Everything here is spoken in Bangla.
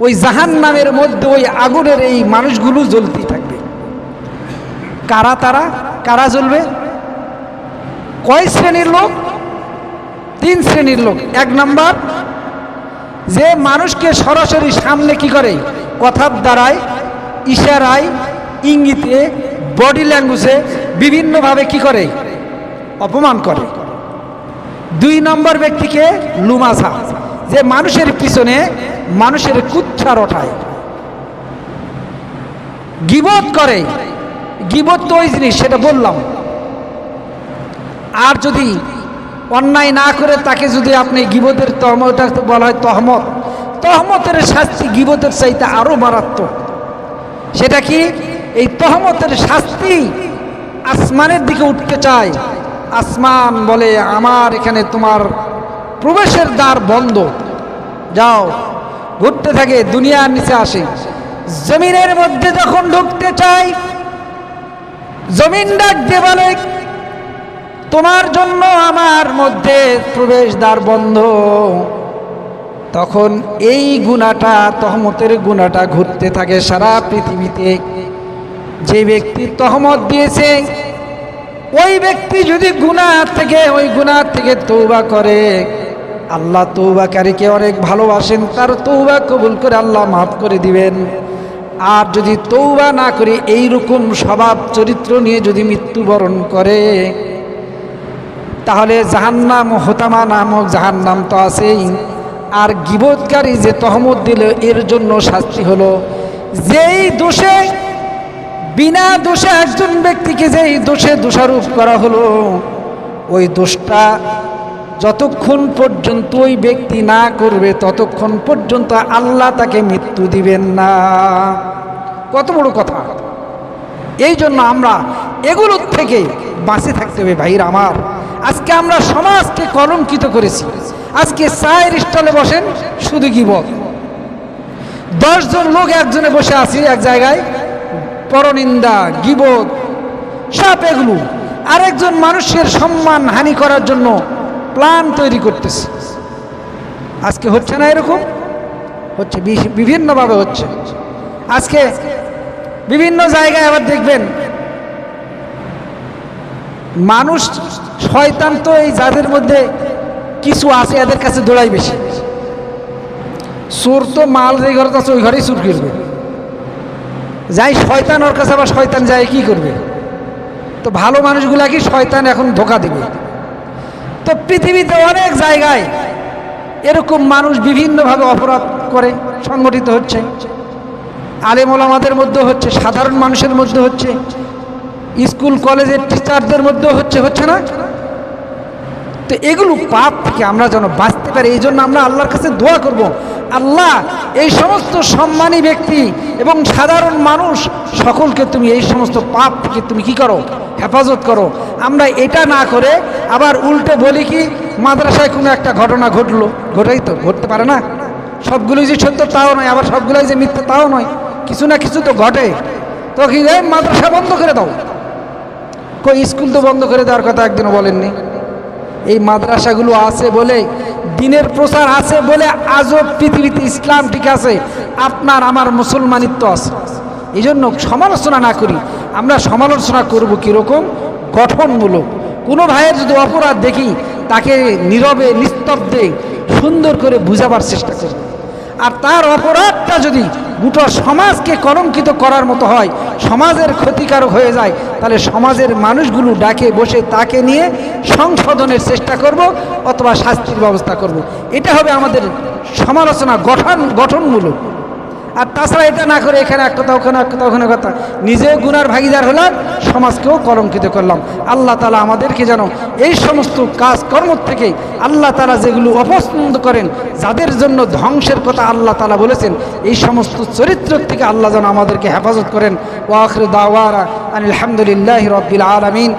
ওই জাহান্নামের মধ্যে ওই আগুনের এই মানুষগুলো জ্বলতেই থাকবে। কারা তারা? কারা জ্বলবে? কয় শ্রেণীর লোক? 3 শ্রেণীর লোক। 1 নাম্বার, যে মানুষকে সরাসরি সামনে কি করে, কথার দ্বারায়, ইশারায়, ইঙ্গিতে, বডি ল্যাঙ্গুয়েজে বিভিন্নভাবে কি করে, অপমান করে। 2 নম্বর ব্যক্তিকে লুমাসা, যে মানুষের পিছনে মানুষের কুচ্ছা রটায়, গীবত করে। গীবত তো ওই জিনিস, সেটা বললাম। আর যদি অন্যায় না করে তাকে যদি আপনি গীবতের তহমত বলা হয় তহমত, তহমতের শাস্তি গীবতের চাইতে আরো মারাত্মক। সেটা কি? এই তহমতের শাস্তি আসমানের দিকে উঠতে চায়, আসমান বলে আমার এখানে তোমার প্রবেশের দ্বার বন্ধ, যাও। ঘুরতে থাকে, দুনিয়ার নিচে আসে। জমিনের মধ্যে যখন ঢুকতে চায়, জমিন ডাক দিয়ে বলে তোমার জন্য আমার মধ্যে প্রবেশ দ্বার বন্ধ। তখন এই গুনাহটা, তহমতের গুনাহটা ঘুরতে থাকে সারা পৃথিবীতে। যে ব্যক্তি তহমত দিয়েছে, ওই ব্যক্তি যদি ওই গুনাহ থেকে তওবা করে, আল্লাহ তওবাকারীকে অনেক ভালোবাসেন, তার তওবা কবুল করে আল্লাহ মাফ করে দিবেন। আর যদি তওবা না করে এইরকম স্বভাব চরিত্র নিয়ে যদি মৃত্যুবরণ করে, তাহলে জাহান্নাম, হোতামা নামক জাহান্নাম তো আছেই। আর গীবতকারী যে তহমত দিল, এর জন্য শাস্তি হলো, যেই দোষে, বিনা দোষে একজন ব্যক্তিকে যেই দোষে দোষারোপ করা হলো, ওই দোষটা যতক্ষণ পর্যন্ত ওই ব্যক্তি না করবে, ততক্ষণ পর্যন্ত আল্লাহ তাকে মৃত্যু দিবেন না। কত বড় কথা! এই জন্য আমরা এগুলোর থেকে বাঁচে থাকতে হবে ভাইরা আমার। আজকে আমরা সমাজকে কলঙ্কিত করেছি। আজকে চায়ের স্টলে বসেন, শুধু গীবত। 10 জন লোক একজনে বসে আছি এক জায়গায়, পরনিন্দা, গীবত, সব এগুলো আরেকজন মানুষের সম্মান হানি করার জন্য প্ল্যান তৈরি করতেছে। আজকে হচ্ছে না এরকম? হচ্ছে, বিভিন্নভাবে হচ্ছে। আজকে বিভিন্ন জায়গায় আবার দেখবেন মানুষ, শয়তান তো এই যাদের মধ্যে কিছু আছে এদের কাছে দৌড়াই বেশি। চোর তো মাল যে ঘরে আছে ওই ঘরেই চুর করবে, যাই শয়তান ওর কাছে, আবার শয়তান যায় কি করবে? তো ভালো মানুষগুলা কি শয়তান এখন ধোঁকা দিবে। তো পৃথিবীতে অনেক জায়গায় এরকম মানুষ বিভিন্নভাবে অপরাধ করে, সংগঠিত হচ্ছে। আলেম ওলামাদের মধ্যে হচ্ছে, সাধারণ মানুষের মধ্যে হচ্ছে, স্কুল কলেজের টিচারদের মধ্যে হচ্ছে, হচ্ছে না? তো এগুলো পাপ থেকে আমরা যেন বাঁচতে পারি, এই জন্য আমরা আল্লাহর কাছে দোয়া করব, আল্লাহ এই সমস্ত সম্মানী ব্যক্তি এবং সাধারণ মানুষ সকলকে তুমি এই সমস্ত পাপ থেকে তুমি কি করো, হেফাজত করো। আমরা এটা না করে আবার উল্টে বলি কি, মাদ্রাসায় কোনো একটা ঘটনা ঘটলো, ঘটেই তো, ঘটতে পারে না। সবগুলোই যে সত্য তাও নয়, আবার সবগুলোই যে মিথ্যা তাও নয়, কিছু না কিছু তো ঘটে। তো কি মাদ্রাসা বন্ধ করে দাও, কই স্কুল তো বন্ধ করে দেওয়ার কথা একদিনও বলেননি। এই মাদ্রাসাগুলো আছে বলে, দিনের প্রচার আছে বলে আজও পৃথিবীতে ইসলাম ঠিক আছে, আপনার আমার মুসলমানিত্ব আছে। এই জন্য সমালোচনা না করি, আমরা সমালোচনা করব কীরকম, গঠনমূলক। কোনো ভাইয়ের যদি অপরাধ দেখি, তাকে নীরবে নিস্তব্ধে সুন্দর করে বুঝাবার চেষ্টা করি। আর তার অপরাধটা যদি গোটা সমাজকে কলঙ্কিত করার মতো হয়, সমাজের ক্ষতিকারক হয়ে যায়, তাহলে সমাজের মানুষগুলো ডাকে বসে তাকে নিয়ে সংশোধনের চেষ্টা করব অথবা শাস্তির ব্যবস্থা করব। এটা হবে আমাদের সমালোচনা, গঠনমূলক। আর তাছাড়া এটা না করে এখানে এক কথা, ওখানে এক কথা, ওখানে কথা, নিজেও গুনার ভাগিদার হলাম, সমাজকেও কলঙ্কিত করলাম। আল্লাহ তাআলা আমাদেরকে যেন এই সমস্ত কাজকর্ম থেকে আল্লাহ তাআলা যেগুলো অপছন্দ করেন, যাদের জন্য ধ্বংসের কথা আল্লাহ তাআলা বলেছেন, এই সমস্ত চরিত্র থেকে আল্লাহ যেন আমাদেরকে হেফাজত করেন। ওয়া আখিরু দাওয়ানা আনিল হামদুলিল্লাহি রাব্বিল আলামিন।